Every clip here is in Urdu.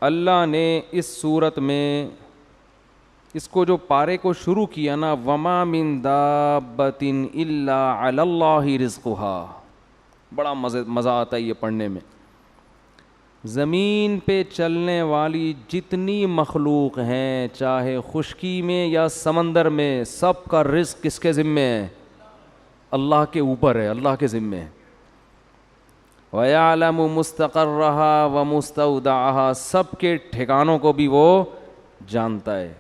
اللہ نے اس صورت میں اس کو جو پارے کو شروع کیا نا، وما من دابۃ الا علی اللہ رزقها، بڑا مزہ آتا ہے یہ پڑھنے میں. زمین پہ چلنے والی جتنی مخلوق ہیں، چاہے خشکی میں یا سمندر میں، سب کا رزق کس کے ذمے ہے؟ اللہ کے اوپر ہے، اللہ کے ذمے ہے. وَيَعْلَمُ مُسْتَقَرَّهَا وَمُسْتَوْدَعَهَا، سب کے ٹھکانوں کو بھی وہ جانتا ہے.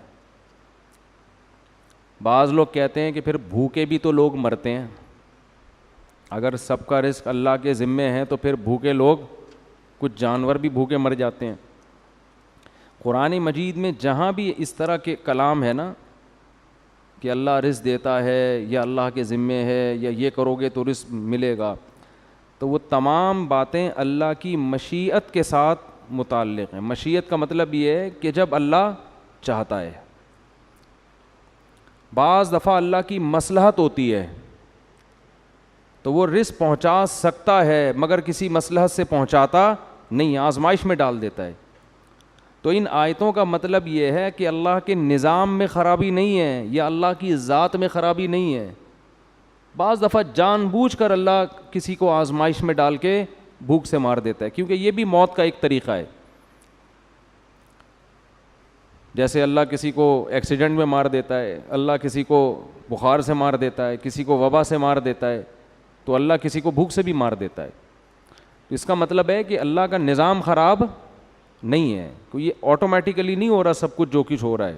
بعض لوگ کہتے ہیں کہ پھر بھوکے بھی تو لوگ مرتے ہیں. اگر سب کا رزق اللہ کے ذمے ہے تو پھر بھوکے لوگ، کچھ جانور بھی بھوکے مر جاتے ہیں. قرآن مجید میں جہاں بھی اس طرح کے کلام ہے نا کہ اللہ رزق دیتا ہے یا اللہ کے ذمے ہے یا یہ کرو گے تو رزق ملے گا، تو وہ تمام باتیں اللہ کی مشیت کے ساتھ متعلق ہیں. مشیت کا مطلب یہ ہے کہ جب اللہ چاہتا ہے. بعض دفعہ اللہ کی مصلحت ہوتی ہے تو وہ رزق پہنچا سکتا ہے مگر کسی مصلحت سے پہنچاتا نہیں، آزمائش میں ڈال دیتا ہے. تو ان آیتوں کا مطلب یہ ہے کہ اللہ کے نظام میں خرابی نہیں ہے یا اللہ کی ذات میں خرابی نہیں ہے. بعض دفعہ جان بوجھ کر اللہ کسی کو آزمائش میں ڈال کے بھوک سے مار دیتا ہے، کیونکہ یہ بھی موت کا ایک طریقہ ہے. جیسے اللہ کسی کو ایکسیڈنٹ میں مار دیتا ہے، اللہ کسی کو بخار سے مار دیتا ہے، کسی کو وبا سے مار دیتا ہے، تو اللہ کسی کو بھوک سے بھی مار دیتا ہے. تو اس کا مطلب ہے کہ اللہ کا نظام خراب نہیں ہے، کوئی یہ آٹومیٹیکلی نہیں ہو رہا سب کچھ جو کچھ ہو رہا ہے.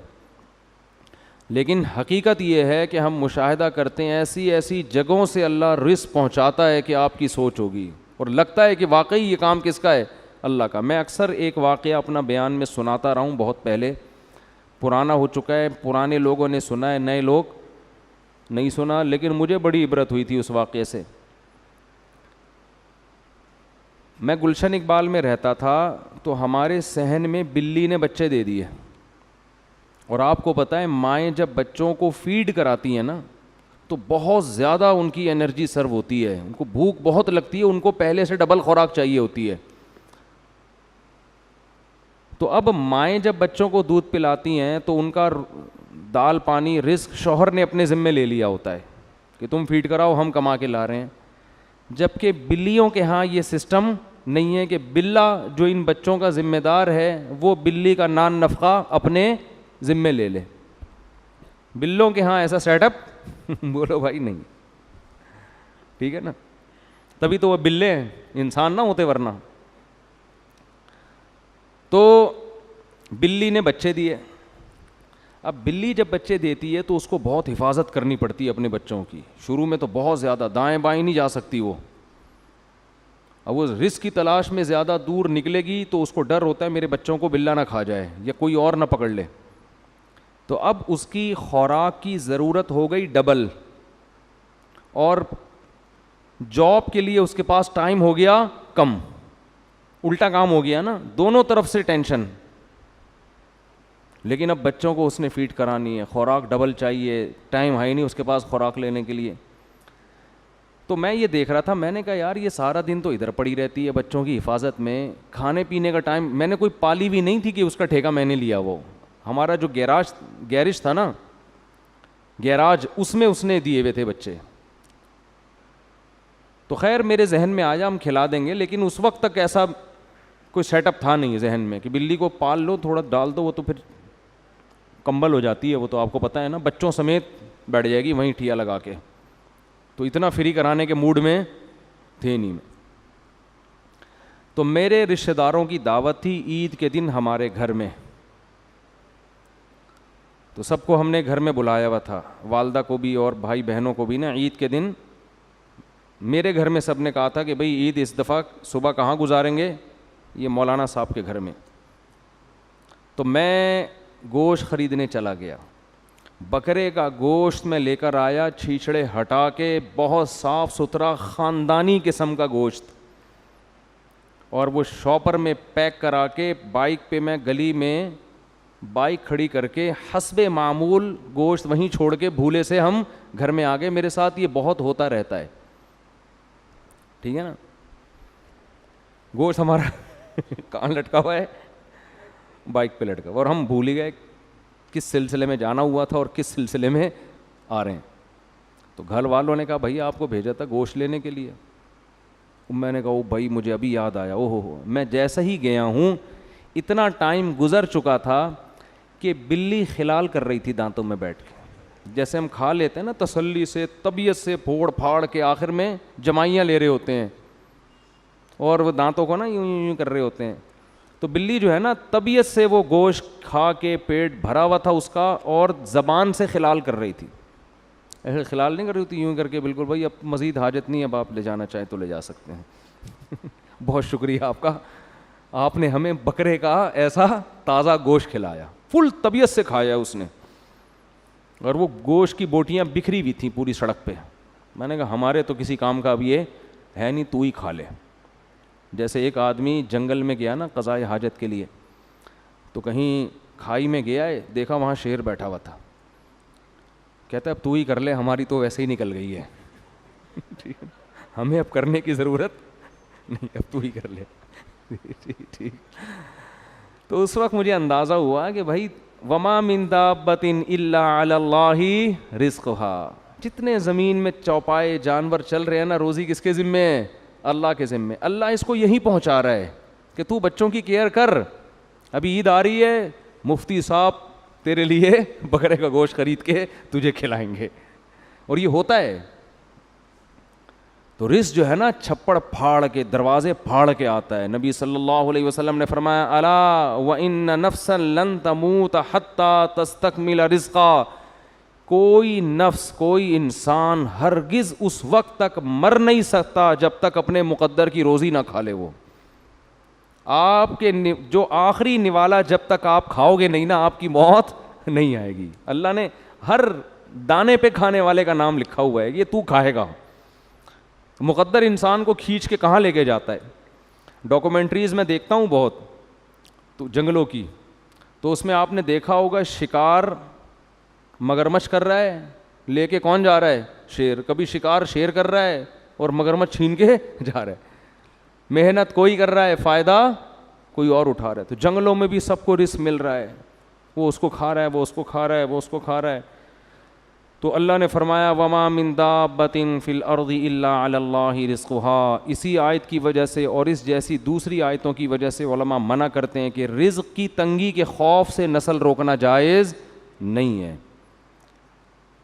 لیکن حقیقت یہ ہے کہ ہم مشاہدہ کرتے ہیں ایسی ایسی جگہوں سے اللہ رزق پہنچاتا ہے کہ آپ کی سوچ ہوگی اور لگتا ہے کہ واقعی یہ کام کس کا ہے؟ اللہ کا. میں اکثر ایک واقعہ اپنا بیان میں سناتا رہا ہوں، بہت پہلے، پرانا ہو چکا ہے، پرانے لوگوں نے سنا ہے، نئے لوگ نہیں سنا، لیکن مجھے بڑی عبرت ہوئی تھی اس واقعے سے. میں گلشن اقبال میں رہتا تھا تو ہمارے صحن میں بلی نے بچے دے دیے. اور آپ کو پتہ ہے مائیں جب بچوں کو فیڈ کراتی ہیں نا تو بہت زیادہ ان کی انرجی سرو ہوتی ہے، ان کو بھوک بہت لگتی ہے، ان کو پہلے سے ڈبل خوراک چاہیے ہوتی ہے. تو اب مائیں جب بچوں کو دودھ پلاتی ہیں تو ان کا دال پانی رزق شوہر نے اپنے ذمے لے لیا ہوتا ہے کہ تم فیڈ کراؤ، ہم کما کے لا رہے ہیں. جبکہ بلیوں کے ہاں یہ سسٹم نہیں ہے کہ بلا جو ان بچوں کا ذمہ دار ہے وہ بلی کا نان نفقہ اپنے ذمے لے لے. بلوں کے ہاں ایسا سیٹ اپ بولو بھائی نہیں، ٹھیک ہے نا، تبھی تو وہ بلے ہیں، انسان نہ ہوتے ورنہ. تو بلی نے بچے دیے. اب بلی جب بچے دیتی ہے تو اس کو بہت حفاظت کرنی پڑتی ہے اپنے بچوں کی. شروع میں تو بہت زیادہ دائیں بائیں نہیں جا سکتی وہ. اب وہ رزق کی تلاش میں زیادہ دور نکلے گی تو اس کو ڈر ہوتا ہے میرے بچوں کو بلا نہ کھا جائے یا کوئی اور نہ پکڑ لے. تو اب اس کی خوراک کی ضرورت ہو گئی ڈبل، اور جاب کے لیے اس کے پاس ٹائم ہو گیا کم. الٹا کام ہو گیا نا، دونوں طرف سے ٹینشن. لیکن اب بچوں کو اس نے فیڈ کرانی ہے، خوراک ڈبل چاہیے، ٹائم ہے ہی نہیں اس کے پاس خوراک لینے کے لیے. تو میں یہ دیکھ رہا تھا، میں نے کہا یار یہ سارا دن تو ادھر پڑی رہتی ہے بچوں کی حفاظت میں، کھانے پینے کا ٹائم. میں نے کوئی پالی بھی نہیں تھی کہ اس کا ٹھیکہ میں نے لیا. وہ ہمارا جو گیرج تھا نا، گیراج، اس میں اس نے دیے ہوئے تھے بچے. تو خیر میرے ذہن میں آیا ہم کھلا دیں گے، لیکن اس وقت تک ایسا کوئی سیٹ اپ تھا نہیں ذہن میں کہ بلی کو پال لو، تھوڑا ڈال دو، وہ تو پھر کمبل ہو جاتی ہے، وہ تو آپ کو پتہ ہے نا، بچوں سمیت بیٹھ جائے گی وہیں ٹھیا لگا کے. تو اتنا فری کرانے کے موڈ میں تھے نہیں میں. تو میرے رشتہ داروں کی دعوت تھی عید کے دن ہمارے گھر میں. تو سب کو ہم نے گھر میں بلایا ہوا تھا، والدہ کو بھی اور بھائی بہنوں کو بھی نا. عید کے دن میرے گھر میں سب نے کہا تھا کہ بھئی عید اس دفعہ صبح کہاں گزاریں گے؟ یہ مولانا صاحب کے گھر میں. تو میں گوشت خریدنے چلا گیا. بکرے کا گوشت میں لے کر آیا، چھیچڑے ہٹا کے، بہت صاف ستھرا خاندانی قسم کا گوشت. اور وہ شاپر میں پیک کرا کے بائک پہ میں گلی میں بائک کھڑی کر کے حسب معمول گوشت وہیں چھوڑ کے بھولے سے ہم گھر میں آ گئے. میرے ساتھ یہ بہت ہوتا رہتا ہے، ٹھیک ہے نا. گوشت ہمارا کہاں لٹکا ہوا ہے، بائک پہ لٹکا، اور ہم بھول ہی گئے کس سلسلے میں جانا ہوا تھا اور کس سلسلے میں آ رہے ہیں. تو گھر والوں نے کہا بھائی آپ کو بھیجا تھا گوشت لینے کے لیے. میں نے کہا او بھائی مجھے ابھی یاد آیا، او ہو میں جیسا ہی گیا ہوں اتنا ٹائم گزر چکا تھا کہ بلی خلال کر رہی تھی دانتوں میں بیٹھ کے. جیسے ہم کھا لیتے ہیں نا تسلی سے، طبیعت سے پھوڑ پھاڑ کے، آخر میں جمائیاں لے رہے ہوتے ہیں اور وہ دانتوں کو نا یوں یوں کر رہے ہوتے ہیں. تو بلی جو ہے نا طبیعت سے وہ گوشت کھا کے پیٹ بھرا ہوا تھا اس کا، اور زبان سے خلال کر رہی تھی. ایسے خلال نہیں کر رہی تھی یوں کر کے بالکل، بھائی اب مزید حاجت نہیں، اب آپ لے جانا چاہیں تو لے جا سکتے ہیں. بہت شکریہ آپ کا، آپ نے ہمیں بکرے کا ایسا تازہ گوشت کھلایا، فل طبیعت سے کھایا اس نے. اور وہ گوشت کی بوٹیاں بکھری ہوئی تھیں پوری سڑک پہ. میں نے کہا ہمارے تو کسی کام کا اب یہ ہے نہیں، تو ہی کھا لے. جیسے ایک آدمی جنگل میں گیا نا قضائے حاجت کے لیے، تو کہیں کھائی میں گیا ہے، دیکھا وہاں شیر بیٹھا ہوا تھا. کہتا ہے اب تو ہی کر لے، ہماری تو ویسے ہی نکل گئی ہے. ہمیں اب کرنے کی ضرورت نہیں، اب تو ہی کر لے. ٹھیک. تو اس وقت مجھے اندازہ ہوا کہ بھائی وما من دابۃ الا علی اللہ رزقھا، جتنے زمین میں چوپائے جانور چل رہے ہیں نا، روزی کس کے ذمے ہے؟ اللہ کے ذمے. اللہ اس کو یہی پہنچا رہا ہے کہ تو بچوں کی کیئر کر. ابھی عید آ رہی ہے، مفتی صاحب تیرے لیے بکرے کا گوشت خرید کے تجھے کھلائیں گے. اور یہ ہوتا ہے. تو رزق جو ہے نا چھپڑ پھاڑ کے، دروازے پھاڑ کے آتا ہے. نبی صلی اللہ علیہ وسلم نے فرمایا الا وان نفسا لن تموت حتی تستکمل رزقا، کوئی نفس، کوئی انسان ہرگز اس وقت تک مر نہیں سکتا جب تک اپنے مقدر کی روزی نہ کھا لے. وہ آپ کے جو آخری نوالا جب تک آپ کھاؤ گے نہیں نا، آپ کی موت نہیں آئے گی. اللہ نے ہر دانے پہ کھانے والے کا نام لکھا ہوا ہے، یہ تو کھائے گا. مقدر انسان کو کھینچ کے کہاں لے کے جاتا ہے. ڈاکومنٹریز میں دیکھتا ہوں بہت تو جنگلوں کی، تو اس میں آپ نے دیکھا ہوگا شکار مگرمچھ کر رہا ہے، لے کے کون جا رہا ہے؟ شیر. کبھی شکار شیر کر رہا ہے اور مگرمچھ چھین کے جا رہا ہے. محنت کوئی کر رہا ہے، فائدہ کوئی اور اٹھا رہا ہے. تو جنگلوں میں بھی سب کو رزق مل رہا ہے، وہ اس کو کھا رہا ہے، وہ اس کو کھا رہا ہے، وہ اس کو کھا رہا ہے. تو اللہ نے فرمایا وما من دابۃ فی الارض الا علی اللہ رزقھا. اسی آیت کی وجہ سے اور اس جیسی دوسری آیتوں کی وجہ سے علماء منع کرتے ہیں کہ رزق کی تنگی کے خوف سے نسل روکنا جائز نہیں ہے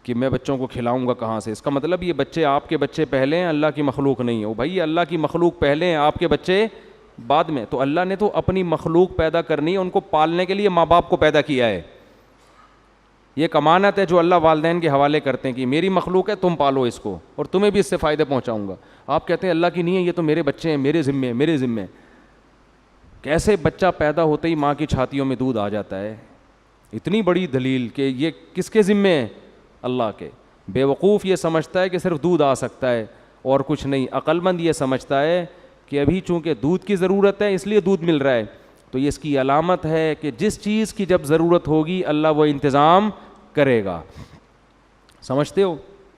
کہ میں بچوں کو کھلاؤں گا کہاں سے. اس کا مطلب یہ بچے آپ کے بچے پہلے ہیں، اللہ کی مخلوق نہیں ہو. بھائی اللہ کی مخلوق پہلے ہیں، آپ کے بچے بعد میں. تو اللہ نے تو اپنی مخلوق پیدا کرنی ہے، ان کو پالنے کے لیے ماں باپ کو پیدا کیا ہے. یہ ایک امانت ہے جو اللہ والدین کے حوالے کرتے ہیں کہ میری مخلوق ہے، تم پالو اس کو اور تمہیں بھی اس سے فائدے پہنچاؤں گا. آپ کہتے ہیں اللہ کی نہیں ہے، یہ تو میرے بچے ہیں، میرے ذمے، میرے ذمے. کیسے بچہ پیدا ہوتے ہی ماں کی چھاتیوں میں دودھ آ جاتا ہے؟ اتنی بڑی دلیل کہ یہ کس کے ذمے ہے؟ اللہ کے. بیوقوف یہ سمجھتا ہے کہ صرف دودھ آ سکتا ہے اور کچھ نہیں. عقل مند یہ سمجھتا ہے کہ ابھی چونکہ دودھ کی ضرورت ہے اس لیے دودھ مل رہا ہے. تو یہ اس کی علامت ہے کہ جس چیز کی جب ضرورت ہوگی اللہ وہ انتظام کرے گا. سمجھتے ہو؟